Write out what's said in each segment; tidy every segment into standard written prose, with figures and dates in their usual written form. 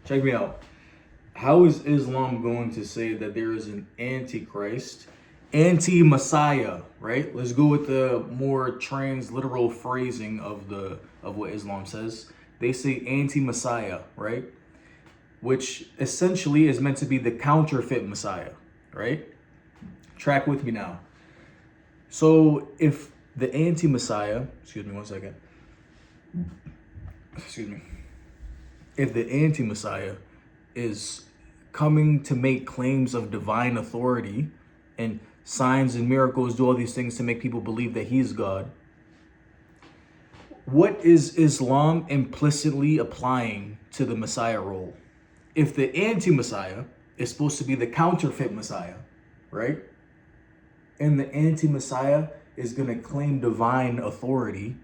check me out. How is Islam going to say that there is an antichrist, anti-Messiah, right? Let's go with the more transliteral phrasing of what Islam says. They say anti-Messiah, right? Which essentially is meant to be the counterfeit Messiah, right? Track with me now. So if the anti-Messiah, excuse me one second. Excuse me. If the anti-Messiah is coming to make claims of divine authority and signs and miracles, do all these things to make people believe that he's God, what is Islam implicitly applying to the Messiah role? If the anti-Messiah is supposed to be the counterfeit Messiah, right? And the anti-Messiah is going to claim divine authority,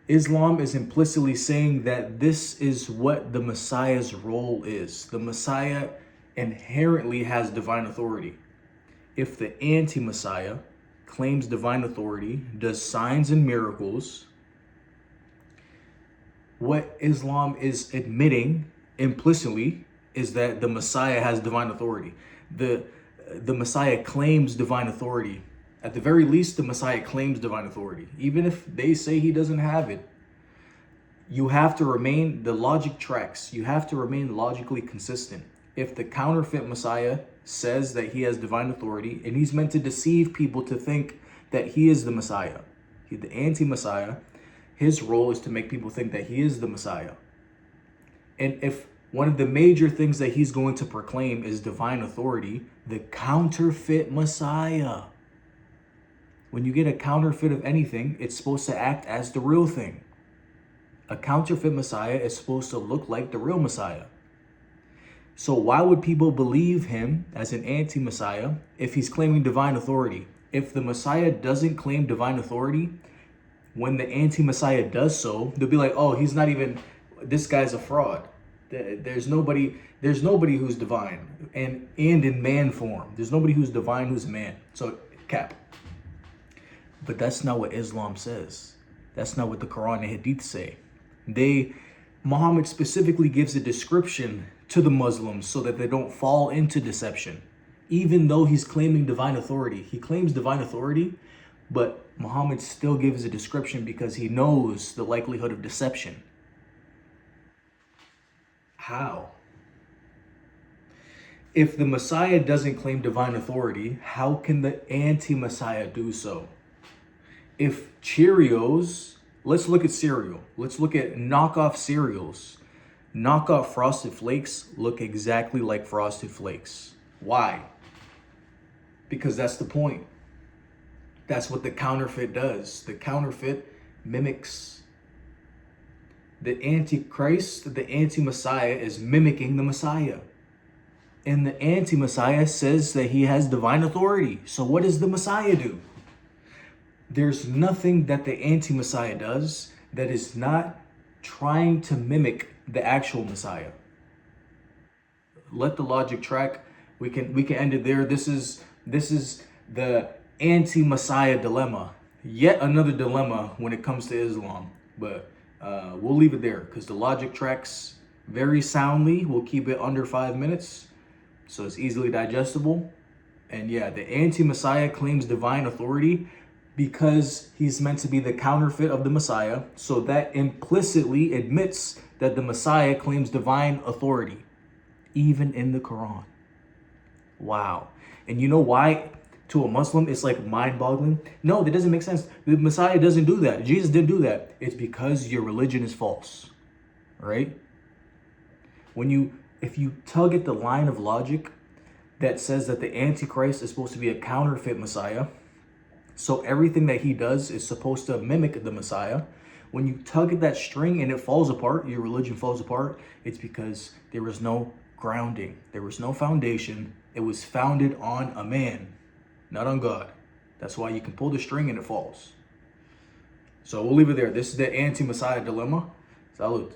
Islam is implicitly saying that this is what the Messiah's role is. The Messiah inherently has divine authority. If the anti-Messiah claims divine authority, does signs and miracles, what Islam is admitting implicitly is that the Messiah has divine authority. The Messiah claims divine authority. At the very least, the Messiah claims divine authority. Even if they say he doesn't have it, you have to remain, the logic tracks, you have to remain logically consistent. If the counterfeit Messiah says that he has divine authority and he's meant to deceive people to think that he is the Messiah, the anti-Messiah, his role is to make people think that he is the Messiah. And if one of the major things that he's going to proclaim is divine authority, the counterfeit Messiah, when you get a counterfeit of anything, it's supposed to act as the real thing. A counterfeit Messiah is supposed to look like the real Messiah. So why would people believe him as an anti-Messiah if he's claiming divine authority? If the Messiah doesn't claim divine authority, when the anti-Messiah does so, they'll be like, oh, he's not even, this guy's a fraud. There's nobody who's divine and in man form. There's nobody who's divine who's a man. So cap. But that's not what Islam says. That's not what the Quran and Hadith say. Muhammad specifically gives a description to the Muslims so that they don't fall into deception. Even though he's claiming divine authority, he claims divine authority, but Muhammad still gives a description because he knows the likelihood of deception. How? If the Messiah doesn't claim divine authority, how can the anti-Messiah do so? If Cheerios, let's look at cereal. Let's look at knockoff cereals. Knockoff Frosted Flakes look exactly like Frosted Flakes. Why? Because that's the point. That's what the counterfeit does. The counterfeit mimics. The Antichrist, the anti-Messiah, is mimicking the Messiah. And the anti-Messiah says that he has divine authority. So what does the Messiah do? There's nothing that the anti-Messiah does that is not trying to mimic the actual Messiah. Let the logic track. We can end it there. This is the anti-Messiah dilemma. Yet another dilemma when it comes to Islam. But we'll leave it there because the logic tracks very soundly. We'll keep it under 5 minutes so it's easily digestible. And yeah, the anti-Messiah claims divine authority because he's meant to be the counterfeit of the Messiah. So that implicitly admits that the Messiah claims divine authority, even in the Quran. Wow. And you know why to a Muslim it's like mind-boggling? No, that doesn't make sense. The Messiah doesn't do that. Jesus didn't do that. It's because your religion is false, right? If you tug at the line of logic that says that the Antichrist is supposed to be a counterfeit Messiah, so everything that he does is supposed to mimic the Messiah. When you tug at that string and it falls apart, your religion falls apart, it's because there was no grounding. There was no foundation. It was founded on a man, not on God. That's why you can pull the string and it falls. So we'll leave it there. This is the anti-Messiah dilemma. Salud.